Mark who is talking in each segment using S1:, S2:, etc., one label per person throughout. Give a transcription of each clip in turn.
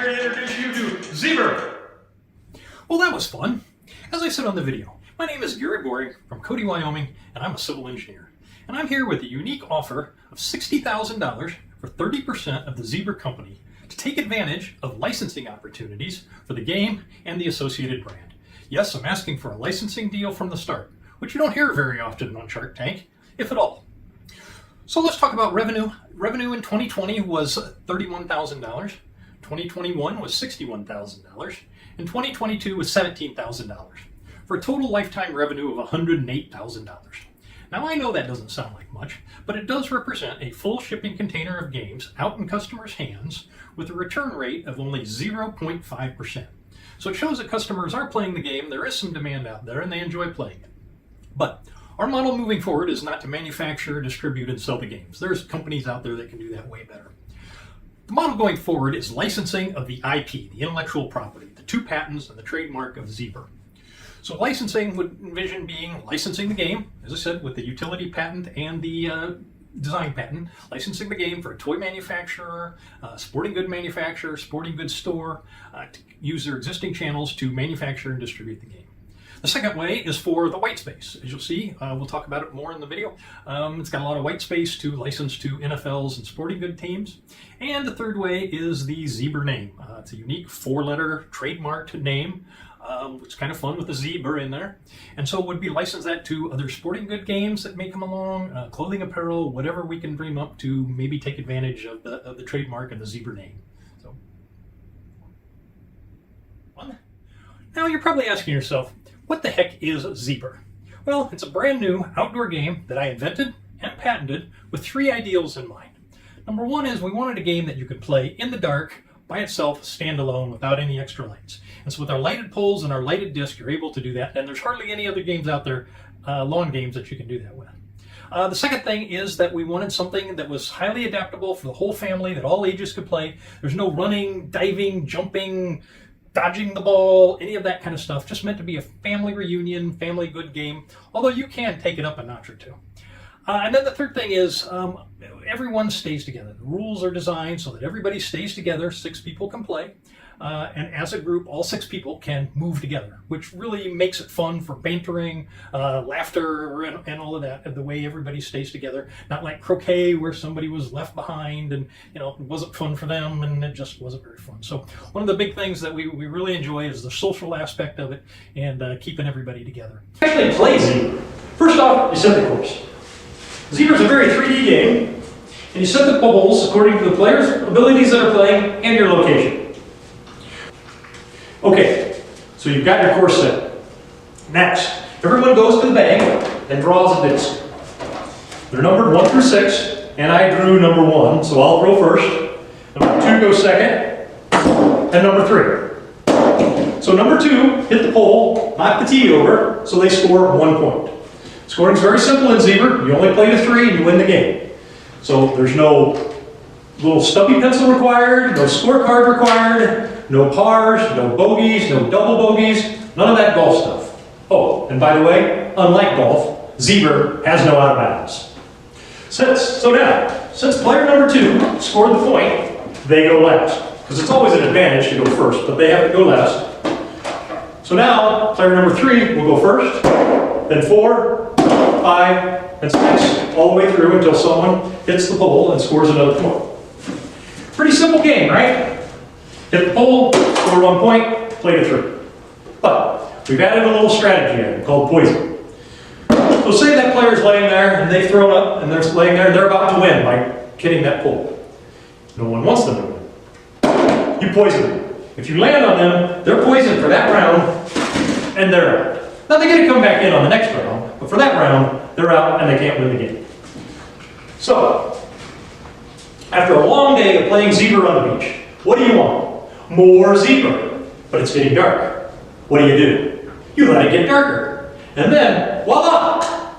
S1: here to introduce you to Zber.
S2: Well, that was fun. As I said on the video, my name is Gary Boring from Cody, Wyoming, and I'm a civil engineer. And I'm here with a unique offer of $60,000 for 30% of the Zber company to take advantage of licensing opportunities for the game and the associated brand. Yes, I'm asking for a licensing deal from the start, which you don't hear very often on Shark Tank, if at all. So let's talk about revenue. Revenue in 2020 was $31,000. 2021 was $61,000. And 2022 was $17,000 for a total lifetime revenue of $108,000. Now I know that doesn't sound like much, but it does represent a full shipping container of games out in customers' hands with a return rate of only 0.5%. So it shows that customers are playing the game, there is some demand out there, and they enjoy playing it. But our model moving forward is not to manufacture, distribute, and sell the games. There's companies out there that can do that way better. The model going forward is licensing of the IP, the intellectual property, the 2 patents and the trademark of Zber. So licensing would envision being licensing the game, as I said, with the utility patent and the design patent, licensing the game for a toy manufacturer, sporting good manufacturer, sporting goods store, to use their existing channels to manufacture and distribute the game. The second way is for the white space. As you'll see, we'll talk about it more in the video. It's got a lot of white space to license to NFLs and sporting good teams. And the third way is the Zber name. It's a unique 4-letter trademarked name. It's kind of fun with the Zber in there. And so would be license that to other sporting good games that may come along, clothing, apparel, whatever we can dream up to maybe take advantage of the trademark and the Zber name. So, now you're probably asking yourself, what the heck is Zber? Well, it's a brand new outdoor game that I invented and patented with 3 ideals in mind. Number 1 is we wanted a game that you could play in the dark, by itself, standalone, without any extra lights. And so with our lighted poles and our lighted disc, you're able to do that. And there's hardly any other games out there, lawn games, that you can do that with. The second thing is that we wanted something that was highly adaptable for the whole family, that all ages could play. There's no running, diving, jumping, dodging the ball, any of that kind of stuff. Just meant to be a family reunion, family good game, although you can take it up a notch or 2. And then the third thing is everyone stays together. The rules are designed so that everybody stays together. 6 people can play. And as a group, all 6 people can move together, which really makes it fun for bantering, laughter, and all of that, the way everybody stays together. Not like croquet where somebody was left behind and it wasn't fun for them and it just wasn't very fun. So one of the big things that we really enjoy is the social aspect of it and keeping everybody together.
S1: Actually play Zber. First off, you set the course. Zber is a very 3D game, and you set the bubbles according to the player's abilities that are playing and your location. Okay, so you've got your course set. Next, everyone goes to the bag and draws a disc. They're numbered 1 through 6, and I drew number 1, so I'll throw first. Number 2 goes second, and number 3. So number 2 hit the pole, knock the tee over, so they score 1 point. Scoring's very simple in Zber. You only play to 3 and you win the game. So there's no little stubby pencil required, no scorecard required, no pars, no bogeys, no double bogeys, none of that golf stuff. Oh, and by the way, unlike golf, Zber has no out of bounds. Since player number 2 scored the point, they go last. Because it's always an advantage to go first, but they have to go last. So now, player number 3 will go first, then 4, 5, and 6, all the way through until someone hits the pole and scores another point. Pretty simple game, right? Hit the pole, score 1 point, play to 3. But we've added a little strategy in called poison. So say that player's laying there and they've thrown up and they're laying there and they're about to win by hitting that pole. No one wants them to win. You poison them. If you land on them, they're poisoned for that round and they're out. Now they get to come back in on the next round, but for that round, they're out and they can't win the game. So, after a long day of playing Zber on the beach, what do you want? More Zber, but it's getting dark. What do? You let it get darker. And then, voila!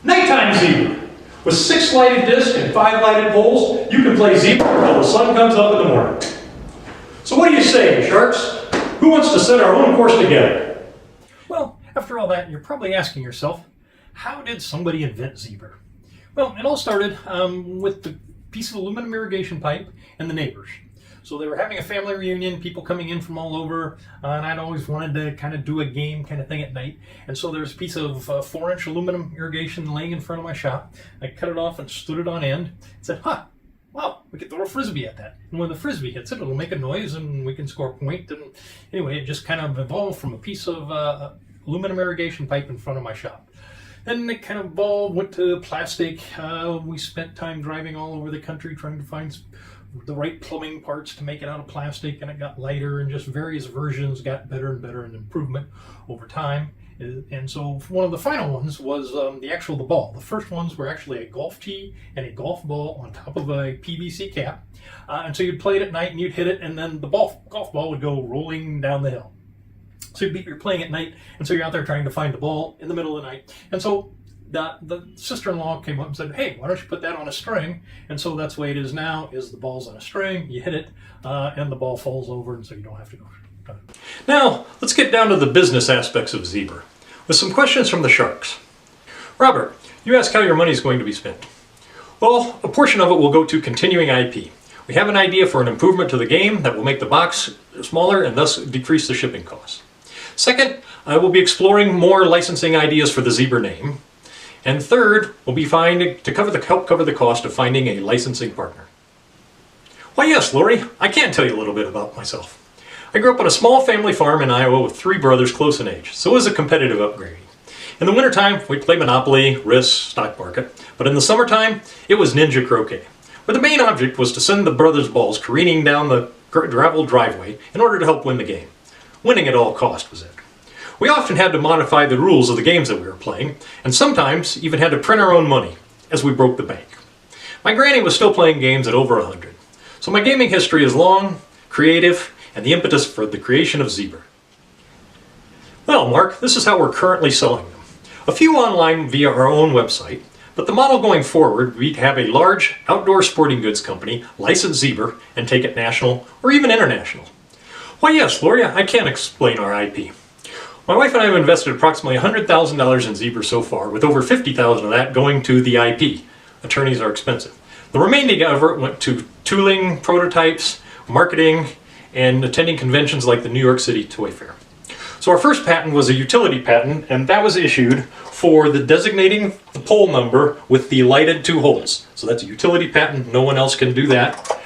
S1: Nighttime Zber. With 6 lighted discs and 5 lighted poles, you can play Zber until the sun comes up in the morning. So what do you say, Sharks? Who wants to set our own course together?
S2: Well, after all that, you're probably asking yourself, how did somebody invent Zber? Well, it all started with the piece of aluminum irrigation pipe and the neighbors. So they were having a family reunion, people coming in from all over, and I'd always wanted to kind of do a game kind of thing at night. And so there's a piece of 4-inch aluminum irrigation laying in front of my shop. I cut it off and stood it on end and said, wow, we could throw a frisbee at that. And when the frisbee hits it, it'll make a noise and we can score a point. And anyway, it just kind of evolved from a piece of aluminum irrigation pipe in front of my shop. Then it kind of evolved, went to plastic. We spent time driving all over the country trying to find the right plumbing parts to make it out of plastic, and it got lighter, and just various versions got better and better and improvement over time. And so one of the final ones was the ball. The first ones were actually a golf tee and a golf ball on top of a PVC cap. And so you'd play it at night and you'd hit it, and then the golf ball would go rolling down the hill. So you're playing at night, and so you're out there trying to find the ball in the middle of the night. And so the sister-in-law came up and said, hey, why don't you put that on a string? And so that's the way it is now, is the ball's on a string, you hit it, and the ball falls over, and so you don't have to go.
S1: Now, let's get down to the business aspects of Zber, with some questions from the Sharks. Robert, you asked how your money is going to be spent. Well, a portion of it will go to continuing IP. We have an idea for an improvement to the game that will make the box smaller and thus decrease the shipping costs. Second, I will be exploring more licensing ideas for the Zber name. And third, we'll be help cover the cost of finding a licensing partner. Why yes, Lori, I can tell you a little bit about myself. I grew up on a small family farm in Iowa with 3 brothers close in age, so it was a competitive upbringing. In the wintertime, we'd play Monopoly, Risk, Stock Market, but in the summertime, it was Ninja Croquet, where the main object was to send the brothers' balls careening down the gravel driveway in order to help win the game. Winning at all cost was it. We often had to modify the rules of the games that we were playing, and sometimes even had to print our own money, as we broke the bank. My granny was still playing games at over 100, so my gaming history is long, creative, and the impetus for the creation of Zber. Well, Mark, this is how we're currently selling them. A few online via our own website, but the model going forward would be to have a large outdoor sporting goods company license Zber and take it national or even international. Why yes, Lori, I can explain our IP. My wife and I have invested approximately $100,000 in Zber so far, with over $50,000 of that going to the IP. Attorneys are expensive. The remaining effort went to tooling, prototypes, marketing, and attending conventions like the New York City Toy Fair. So our first patent was a utility patent, and that was issued for the designating the pole number with the lighted 2 holes. So that's a utility patent, no one else can do that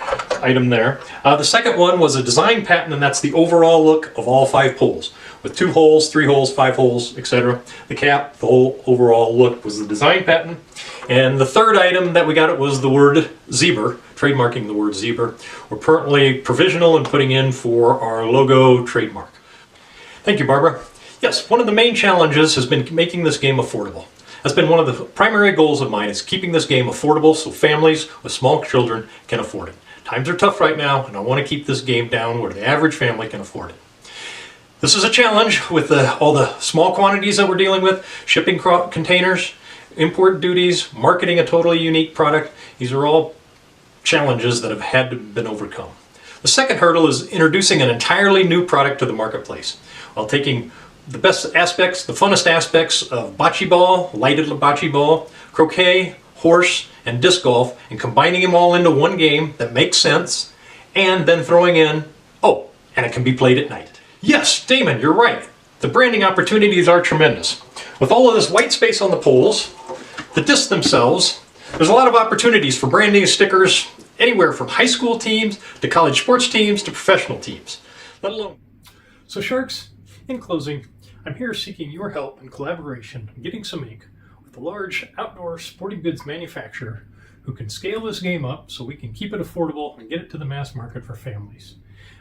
S1: item there. The second one was a design patent, and that's the overall look of all 5 poles, with 2 holes, 3 holes, 5 holes, etc. The cap, the whole overall look was the design patent. And the third item that we got was the word Zber, trademarking the word Zber. We're currently provisional and putting in for our logo trademark. Thank you, Barbara. Yes, one of the main challenges has been making this game affordable. That's been one of the primary goals of mine, is keeping this game affordable so families with small children can afford it. Times are tough right now, and I want to keep this game down where the average family can afford it. This is a challenge with all the small quantities that we're dealing with, shipping containers, import duties, marketing a totally unique product. These are all challenges that have had to been overcome. The second hurdle is introducing an entirely new product to the marketplace, while taking the best aspects, the funnest aspects of bocce ball, lighted bocce ball, croquet, horse, and disc golf, and combining them all into one game that makes sense, and then throwing in, and it can be played at night. Yes, Damon, you're right. The branding opportunities are tremendous. With all of this white space on the poles, the discs themselves, there's a lot of opportunities for branding stickers anywhere from high school teams to college sports teams to professional teams, let alone.
S2: So Sharks, in closing, I'm here seeking your help and collaboration in getting some ink with a large outdoor sporting goods manufacturer who can scale this game up so we can keep it affordable and get it to the mass market for families.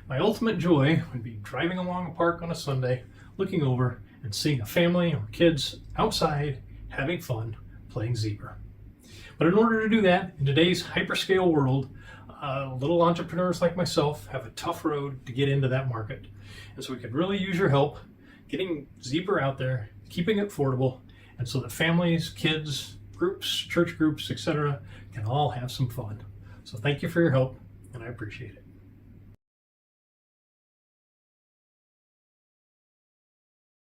S2: My ultimate joy would be driving along a park on a Sunday, looking over and seeing a family or kids outside having fun playing Zber. But in order to do that, in today's hyperscale world, little entrepreneurs like myself have a tough road to get into that market. And so we could really use your help getting Zber out there, keeping it affordable, and so that families, kids, groups, church groups, etc. can all have some fun. So thank you for your help, and I appreciate it.